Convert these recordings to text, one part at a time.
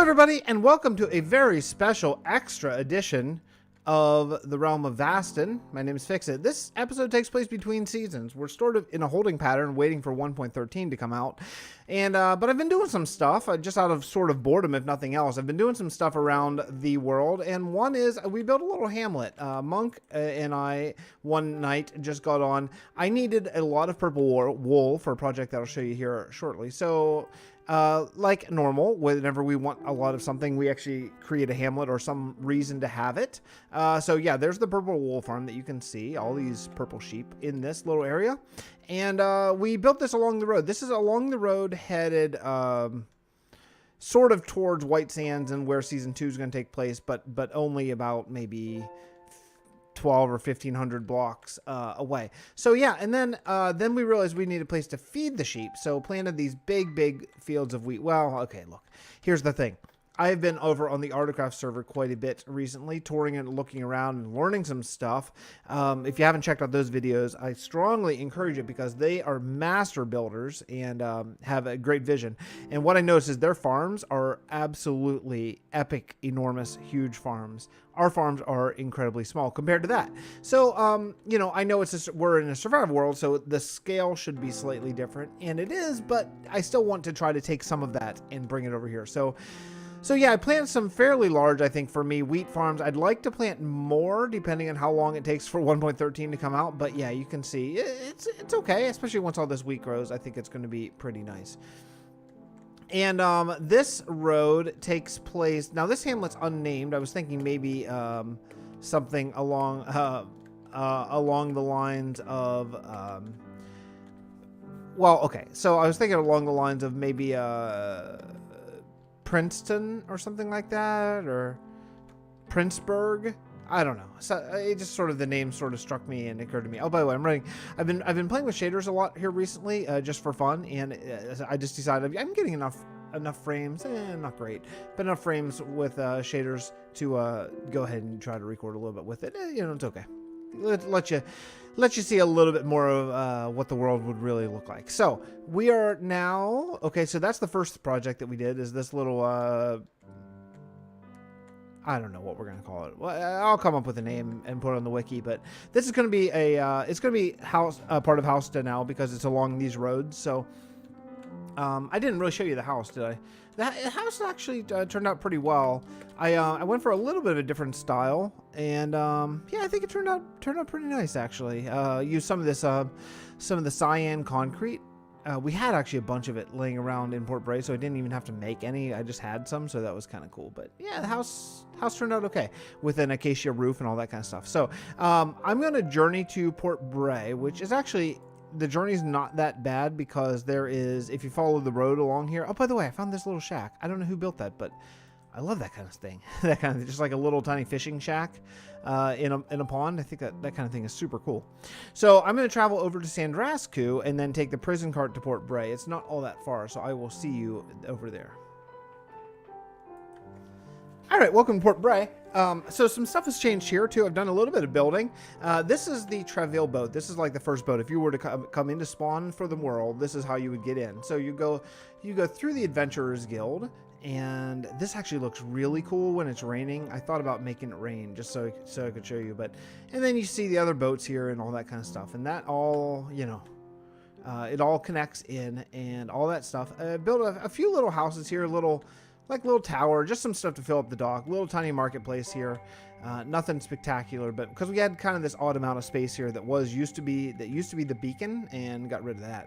everybody, and welcome to a very special extra edition of the realm of Vasten. My name is Fixxitt. This episode takes place between seasons. We're sort of in a holding pattern, waiting for 1.13 to come out. And but I've been doing some stuff, just out of sort of boredom, if nothing else. I've been doing some stuff around the world, and one is we built a little hamlet. Monk and I one night just got on. I needed a lot of purple wool for a project that I'll show you here shortly. So like normal, whenever we want a lot of something, we actually create a hamlet or some reason to have it. So yeah, there's the purple wool farm that you can see, all these purple sheep in this little area. And we built this along the road. This is along the road headed sort of towards White Sands and where season 2 is going to take place, but only about maybe 12 or 1500 blocks away. So yeah, and then we realized we needed a place to feed the sheep, so planted these big fields of wheat. Well, okay, look, here's the thing. I've been over on the Hermitcraft server quite a bit recently, touring and looking around and learning some stuff. If you haven't checked out those videos, I strongly encourage it because they are master builders and have a great vision. And what I noticed is their farms are absolutely epic, enormous, huge farms. Our farms are incredibly small compared to that. So, you know, I know it's just, we're in a survival world, so the scale should be slightly different, and it is, but I still want to try to take some of that and bring it over here. So yeah, I planted some fairly large, I think, for me, wheat farms. I'd like to plant more, depending on how long it takes for 1.13 to come out. But yeah, you can see it's okay, especially once all this wheat grows. I think it's going to be pretty nice. And this road takes place. Now, this hamlet's unnamed. I was thinking maybe something along the lines of. Well, okay. So I was thinking along the lines of maybe Princeton or something like that, or Princeburg. I don't know. So it just sort of, the name sort of struck me and occurred to me. Oh, by the way, I've been playing with shaders a lot here recently, just for fun, and I just decided I'm getting enough frames, not great, but enough frames with shaders to go ahead and try to record a little bit with it. You know, it's okay. Let you see a little bit more of what the world would really look like. So we are now, okay, so that's the first project that we did, is this little I don't know what we're gonna call it. Well, I'll come up with a name and put it on the wiki, but this is gonna be a it's gonna be part of Houston now because it's along these roads. So I didn't really show you the house, did I? The house actually turned out pretty well. I went for a little bit of a different style, and yeah, I think it turned out pretty nice actually. Used some of the cyan concrete. We had actually a bunch of it laying around in Port Bray, so I didn't even have to make any. I just had some, so that was kind of cool. But yeah, the house turned out okay with an acacia roof and all that kind of stuff. So I'm gonna journey to Port Bray, which is actually, the journey's not that bad because there is, if you follow the road along here. Oh, by the way, I found this little shack. I don't know who built that, but I love that kind of thing. That kind of, just like a little tiny fishing shack in a pond. I think that kind of thing is super cool. So I'm going to travel over to Sandrascu and then take the prison cart to Port Bray. It's not all that far, so I will see you over there. All right, welcome to Port Bray. So some stuff has changed here too. I've done a little bit of building. This is the Travail boat. This is like the first boat. If you were to come into spawn for the world, this is how you would get in. So you go through the Adventurers Guild, and this actually looks really cool when it's raining. I thought about making it rain just so I could show you, and then you see the other boats here and all that kind of stuff, and that all, you know, it all connects in and all that stuff. Built a few little houses here, little tower, just some stuff to fill up the dock. Little tiny marketplace here. Nothing spectacular, but because we had kind of this odd amount of space here that used to be the beacon, and got rid of that.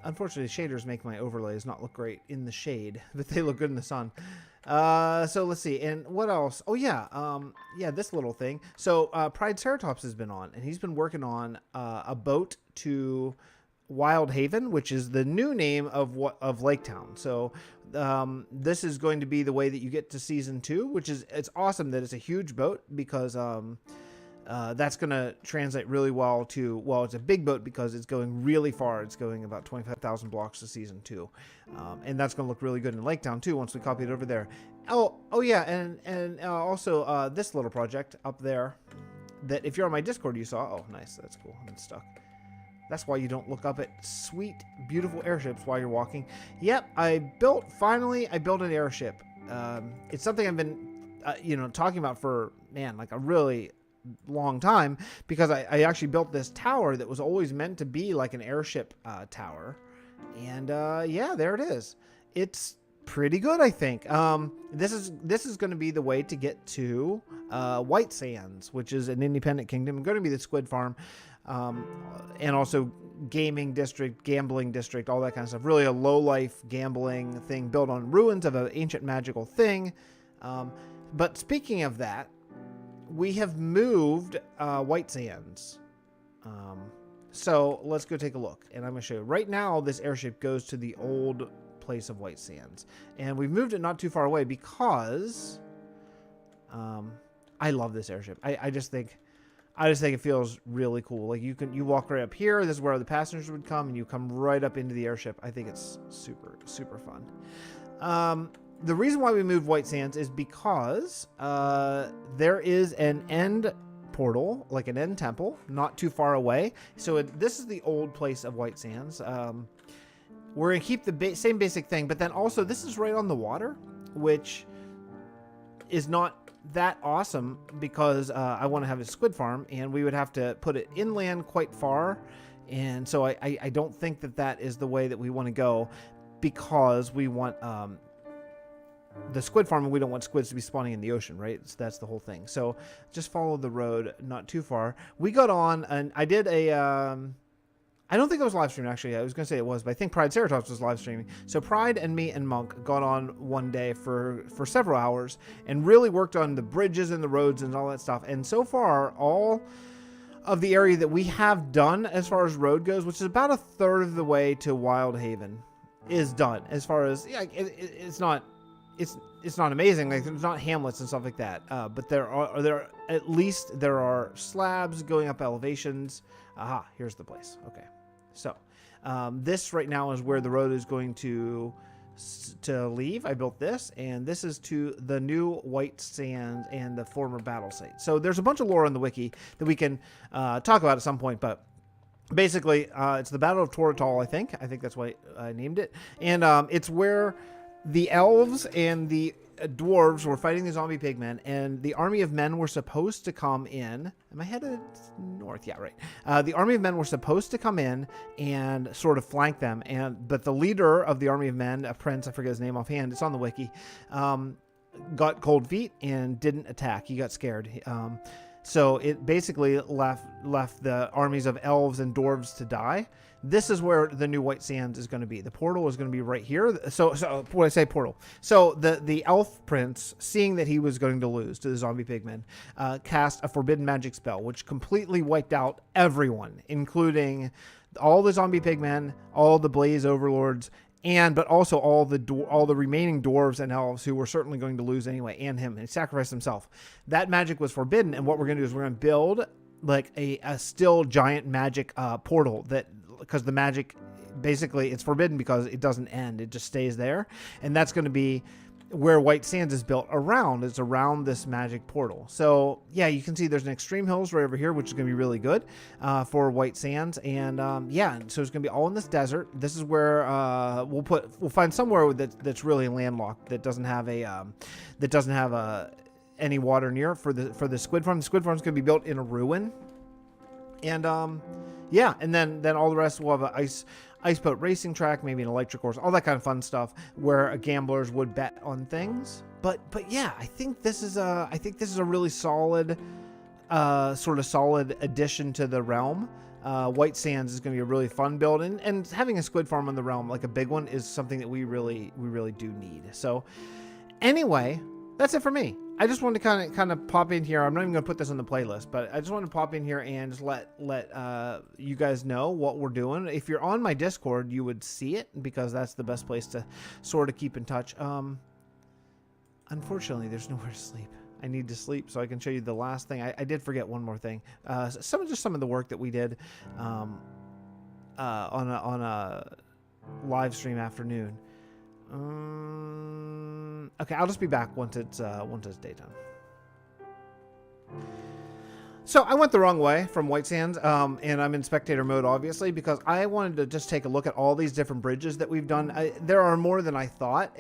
Unfortunately, shaders make my overlays not look great in the shade, but they look good in the sun. So let's see, and what else? Oh yeah, yeah, this little thing. So Pride Ceratops has been on, and he's been working on a boat to Wild Haven, which is the new name of Lake Town. So this is going to be the way that you get to season 2, which is, it's awesome that it's a huge boat, because that's going to translate really well to, well, it's a big boat because it's going really far. It's going about 25,000 blocks to season 2, and that's going to look really good in Lake Town too once we copy it over there. Oh yeah, and also this little project up there that if you're on my Discord you saw. Oh, nice, that's cool. I'm stuck. That's why you don't look up at sweet, beautiful airships while you're walking. Yep, finally I built an airship. It's something I've been, talking about for, man, like a really long time, because I actually built this tower that was always meant to be like an airship tower. And yeah, there it is. It's pretty good, I think. This is going to be the way to get to White Sands, which is an independent kingdom. Going to be the squid farm, and also gaming district, gambling district, all that kind of stuff. Really a low life gambling thing built on ruins of an ancient magical thing. But speaking of that, we have moved White Sands. So let's go take a look, and I'm going to show you. Right now, this airship goes to the old place of White Sands, and we've moved it not too far away because I love this airship. I just think it feels really cool. Like you walk right up here. This is where the passengers would come, and you come right up into the airship. I think it's super, super fun. The reason why we moved White Sands is because there is an end portal, like an end temple, not too far away. So this is the old place of White Sands. We're going to keep the same basic thing, but then also this is right on the water, which is not that awesome because I want to have a squid farm, and we would have to put it inland quite far. And so I don't think that is the way that we want to go, because we want the squid farm, and we don't want squids to be spawning in the ocean, right? So that's the whole thing. So just follow the road not too far. We got on, and I did a I don't think it was live streaming, actually. I was going to say it was, but I think Pride Ceratops was live streaming. So Pride and me and Monk got on one day for several hours and really worked on the bridges and the roads and all that stuff. And so far, all of the area that we have done as far as road goes, which is about a third of the way to Wild Haven, is done. As far as, yeah, it's not amazing. Like, there's not hamlets and stuff like that. But there are slabs going up elevations. Aha, here's the place. Okay. So, this right now is where the road is going to leave. I built this, and this is to the new White Sands and the former battle site. So there's a bunch of lore on the wiki that we can talk about at some point, but basically, it's the Battle of Toratal, I think. I think that's why I named it. And it's where the elves and the dwarves were fighting the zombie pigmen, and the army of men were supposed to come in. Am I headed north? Yeah, right. The army of men were supposed to come in and sort of flank them, but the leader of the army of men, a prince, I forget his name offhand, it's on the wiki, got cold feet and didn't attack. He got scared. So it basically left the armies of elves and dwarves to die. This is where the new White Sands is going to be. The portal is going to be right here. So when I say portal, so the elf prince, seeing that he was going to lose to the zombie pigmen, cast a forbidden magic spell, which completely wiped out everyone, including all the zombie pigmen, all the blaze overlords, but also all the remaining dwarves and elves who were certainly going to lose anyway, and him. And he sacrificed himself. That magic was forbidden, and what we're going to do is we're going to build like a still giant magic portal, that because the magic, basically, it's forbidden because it doesn't end. It just stays there, and that's going to be where White Sands is built around. It's around this magic portal. So yeah, you can see there's an extreme hills right over here, which is going to be really good for White Sands. And yeah, so it's going to be all in this desert. This is where we'll find somewhere that's really landlocked, that doesn't have any water near for the squid farm. The squid farm is going to be built in a ruin. And yeah, and then all the rest will have an ice boat racing track, maybe an electric horse, all that kind of fun stuff where gamblers would bet on things. But yeah, I think this is a really solid, sort of solid addition to the realm. White Sands is going to be a really fun build, and having a squid farm on the realm, like a big one, is something that we really do need. So anyway, that's it for me. I just wanted to kind of pop in here. I'm not even going to put this on the playlist, but I just wanted to pop in here and just let you guys know what we're doing. If you're on my Discord, you would see it, because that's the best place to sort of keep in touch. Unfortunately, there's nowhere to sleep. I need to sleep so I can show you the last thing. I did forget one more thing. Some of the work that we did on a live stream afternoon. Okay, I'll just be back once it's daytime. So I went the wrong way from White Sands, and I'm in spectator mode, obviously, because I wanted to just take a look at all these different bridges that we've done. There are more than I thought.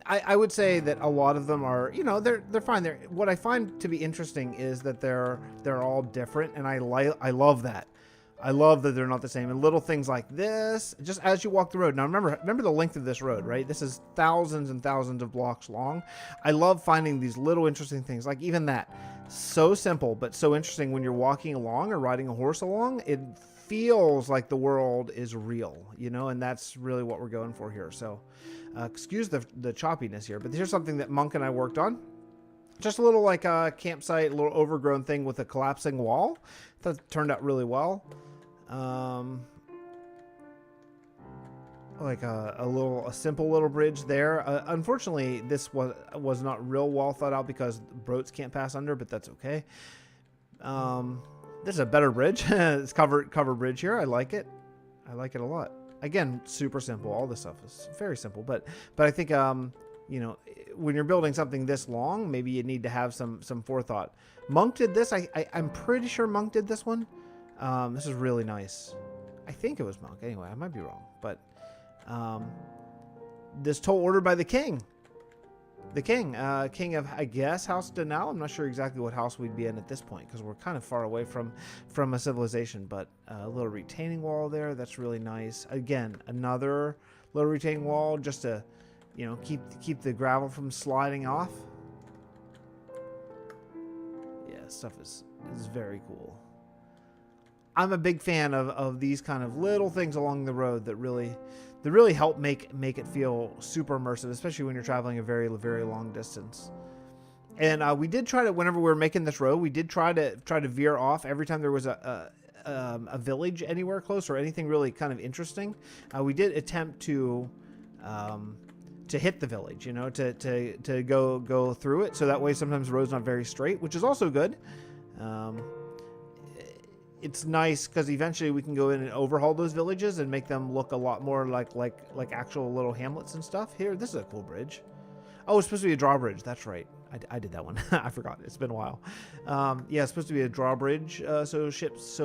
I would say that a lot of them are, you know, they're fine. What I find to be interesting is that they're all different, and I love that. I love that they're not the same. And little things like this, just as you walk the road. Now remember the length of this road, right? This is thousands and thousands of blocks long. I love finding these little interesting things, like even that. So simple, but so interesting when you're walking along or riding a horse along. It feels like the world is real, you know, and that's really what we're going for here. So excuse the choppiness here, but here's something that Monk and I worked on. Just a little like a campsite, a little overgrown thing with a collapsing wall. That turned out really well. Like a simple little bridge there. Unfortunately, this was not real well thought out because boats can't pass under, but that's okay. This is a better bridge. It's covered bridge here. I like it. I like it a lot. Again, super simple. All this stuff is very simple, but I think you know, when you're building something this long, maybe you need to have some forethought. Monk did this. I'm pretty sure Monk did this one. This is really nice. I think it was Monk. Anyway, I might be wrong, but this toll ordered by the king. The king of, I guess, House Denal. I'm not sure exactly what house we'd be in at this point because we're kind of far away from a civilization, but a little retaining wall there. That's really nice. Again, another little retaining wall just to, you know, keep the gravel from sliding off. Yeah, stuff is very cool. I'm a big fan of these kind of little things along the road that really help make it feel super immersive, especially when you're traveling a very, very long distance. And we did try to, whenever we were making this road, we did try to veer off every time there was a village anywhere close or anything really kind of interesting. We did attempt to hit the village, you know, to go through it. So that way sometimes the road's not very straight, which is also good. It's nice because eventually we can go in and overhaul those villages and make them look a lot more like actual little hamlets and stuff. Here, this is a cool bridge. Oh, it's supposed to be a drawbridge. That's right. I did that one. I forgot. It's been a while. Yeah, it's supposed to be a drawbridge so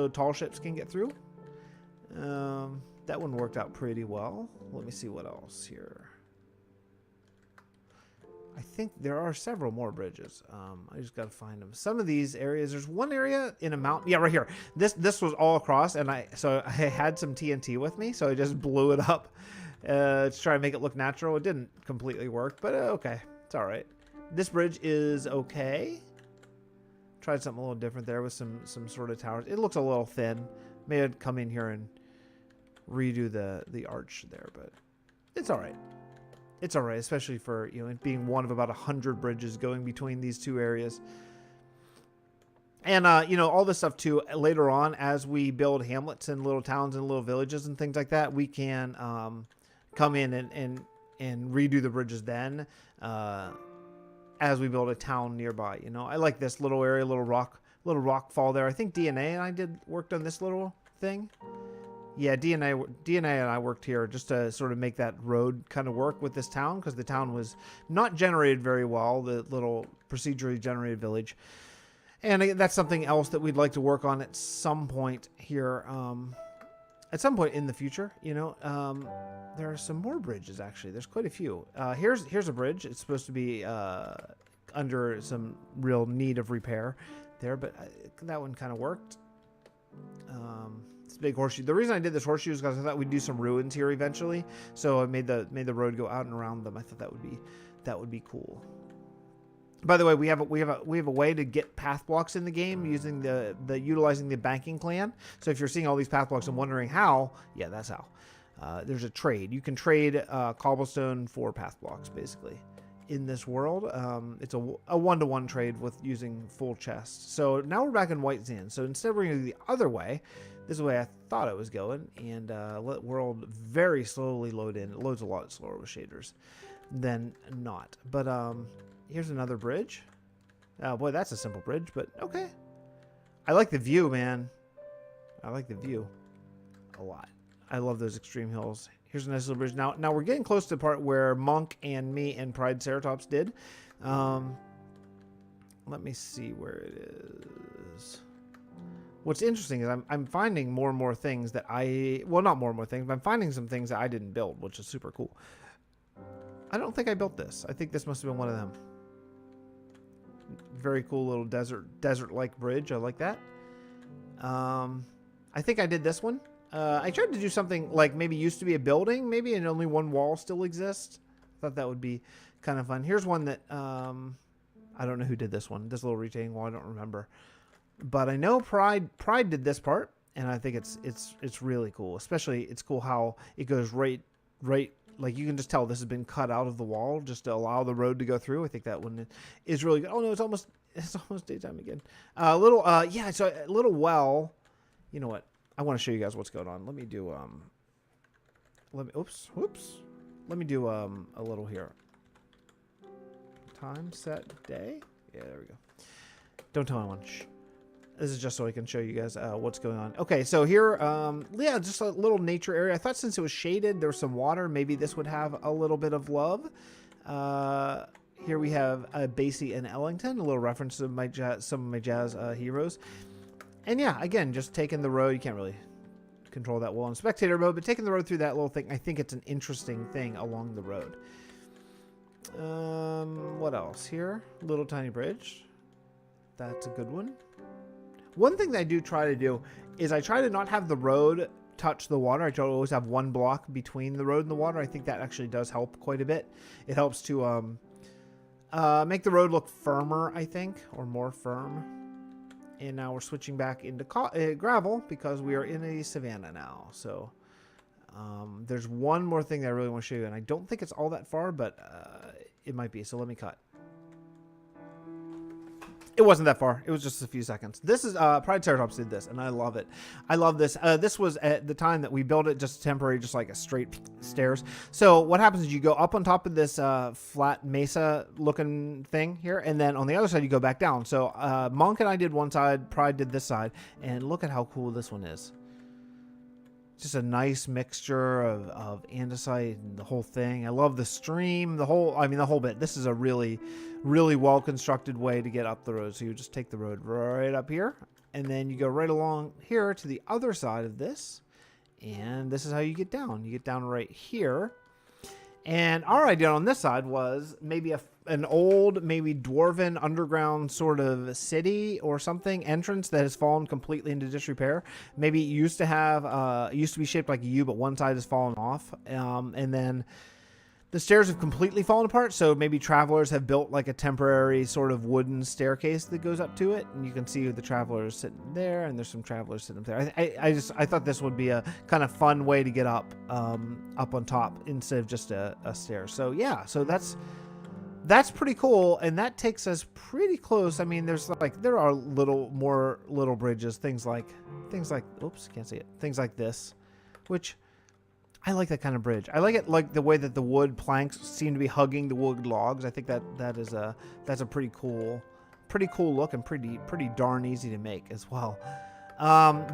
tall ships can get through. That one worked out pretty well. Let me see what else here. I think there are several more bridges. I just got to find them. Some of these areas, there's one area in a mountain. Yeah, right here. This was all across, and I had some TNT with me, so I just blew it up to try to make it look natural. It didn't completely work, but okay, it's all right. This bridge is okay. Tried something a little different there with some sort of towers. It looks a little thin. Maybe I'd come in here and redo the arch there, but it's all right. It's all right, especially for, you know, it being one of about 100 bridges going between these two areas. And, you know, all this stuff, too, later on, as we build hamlets and little towns and little villages and things like that, we can come in and redo the bridges then as we build a town nearby. You know, I like this little area, little rock fall there. I think DNA and I worked on this little thing. Yeah, DNA and I worked here just to sort of make that road kind of work with this town because the town was not generated very well, the little procedurally generated village. And that's something else that we'd like to work on at some point here, at some point in the future. You know, there are some more bridges, actually. There's quite a few. Here's a bridge. It's supposed to be under some real need of repair there, but that one kind of worked. It's a big horseshoe. The reason I did this horseshoe is because I thought we'd do some ruins here eventually. So I made the road go out and around them. I thought that would be cool. By the way, we have a way to get path blocks in the game using utilizing the banking clan. So if you're seeing all these path blocks and wondering how, yeah, that's how. There's a trade. You can trade cobblestone for path blocks basically in this world. It's a one-to-one trade with using full chests. So now we're back in White Sands. So instead we're going to go the other way. This is the way I thought it was going, and let world very slowly load in. It loads a lot slower with shaders than not. But here's another bridge. Oh boy, that's a simple bridge, but okay. I like the view, man. I like the view a lot. I love those extreme hills. Here's a nice little bridge. Now we're getting close to the part where Monk and me and Pride Ceratops did. Let me see where it is. what's interesting is I'm finding more and more things that well, not more and more things, but I'm finding some things that I didn't build, which is super cool. I don't think I built this. I think this must have been one of them. Very cool little desert-like bridge. I like that. I think I did this one. I tried to do something like maybe used to be a building, maybe, and only one wall still exists. Thought that would be kind of fun. Here's one that I don't know who did this one. This little retaining wall, I don't remember. But I know Pride did this part, and I think it's really cool. Especially, it's cool how it goes right. Like, you can just tell this has been cut out of the wall just to allow the road to go through. I think that one is really good. Oh no, it's almost daytime again. Yeah, so a little well. You know what? I want to show you guys what's going on. Let me do oops. Let me do a little here. Time set day. Yeah, there we go. Don't tell anyone. Shh. This is just so I can show you guys what's going on. Okay, so here, yeah, just a little nature area. I thought since it was shaded, there was some water. Maybe this would have a little bit of love. Here we have Basie and Ellington, a little reference to some of my jazz heroes. And yeah, again, just taking the road. You can't really control that well in spectator mode, but taking the road through that little thing, I think it's an interesting thing along the road. What else here? Little tiny bridge. That's a good one. One thing that I do try to do is I try to not have the road touch the water. I try to always have one block between the road and the water. I think that actually does help quite a bit. It helps to make the road look firmer, I think, or more firm. And now we're switching back into gravel because we are in a savanna now. So there's one more thing that I really want to show you, and I don't think it's all that far, but it might be. So let me cut. It wasn't that far. It was just a few seconds. This is Pride Ceratops did this, and I love it. I love this. This was at the time that we built it, just temporary, just like a straight stairs. So what happens is you go up on top of this flat mesa looking thing here, and then on the other side you go back down. So Monk and I did one side, Pride did this side, and look at how cool this one is. Just a nice mixture of andesite and the whole thing. I love the stream, the whole bit. This is a really, really well constructed way to get up the road. So you just take the road right up here, and then you go right along here to the other side of this, and this is how you get down. You get down right here. And our idea on this side was maybe an old, maybe dwarven underground sort of city or something entrance that has fallen completely into disrepair. Maybe it used to have, it used to be shaped like a U, but one side has fallen off. And then the stairs have completely fallen apart. So maybe travelers have built like a temporary sort of wooden staircase that goes up to it. And you can see the travelers sitting there, and there's some travelers sitting up there. I thought this would be a kind of fun way to get up on top instead of just a stair. So yeah, so that's pretty cool, and that takes us pretty close. I mean, there are little bridges, things like oops, can't see it. Things like this, which I like that kind of bridge. I like it like the way that the wood planks seem to be hugging the wood logs. I think that's a pretty cool look, and pretty darn easy to make as well.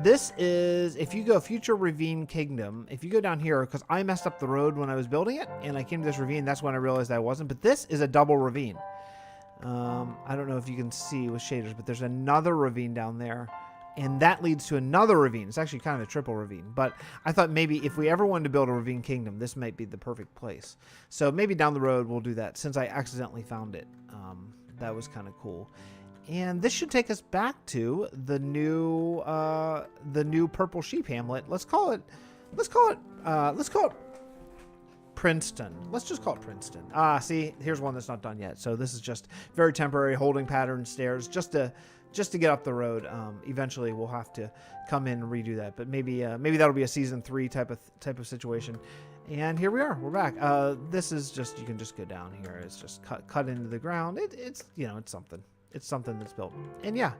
This is, if you go Future Ravine Kingdom, if you go down here, because I messed up the road when I was building it, and I came to this ravine, that's when I realized I wasn't, but this is a double ravine. I don't know if you can see with shaders, but there's another ravine down there, and that leads to another ravine. It's actually kind of a triple ravine, but I thought maybe if we ever wanted to build a ravine kingdom, this might be the perfect place. So maybe down the road we'll do that, since I accidentally found it. That was kind of cool. And this should take us back to the new purple sheep hamlet. Let's call it Princeton. Let's just call it Princeton. See, here's one that's not done yet. So this is just very temporary holding pattern stairs just to get up the road. Eventually we'll have to come in and redo that, but maybe that'll be a season 3 type of situation. And here we are. We're back. This is just, you can just go down here. It's just cut into the ground. It's it's something. It's something that's built. And yeah,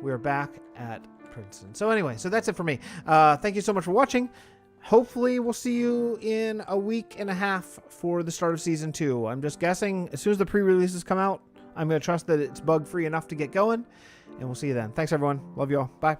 we're back at Princeton. So anyway, so that's it for me. Thank you so much for watching. Hopefully we'll see you in a week and a half for the start of season 2. I'm just guessing as soon as the pre-releases come out, I'm going to trust that it's bug-free enough to get going. And we'll see you then. Thanks, everyone. Love you all. Bye.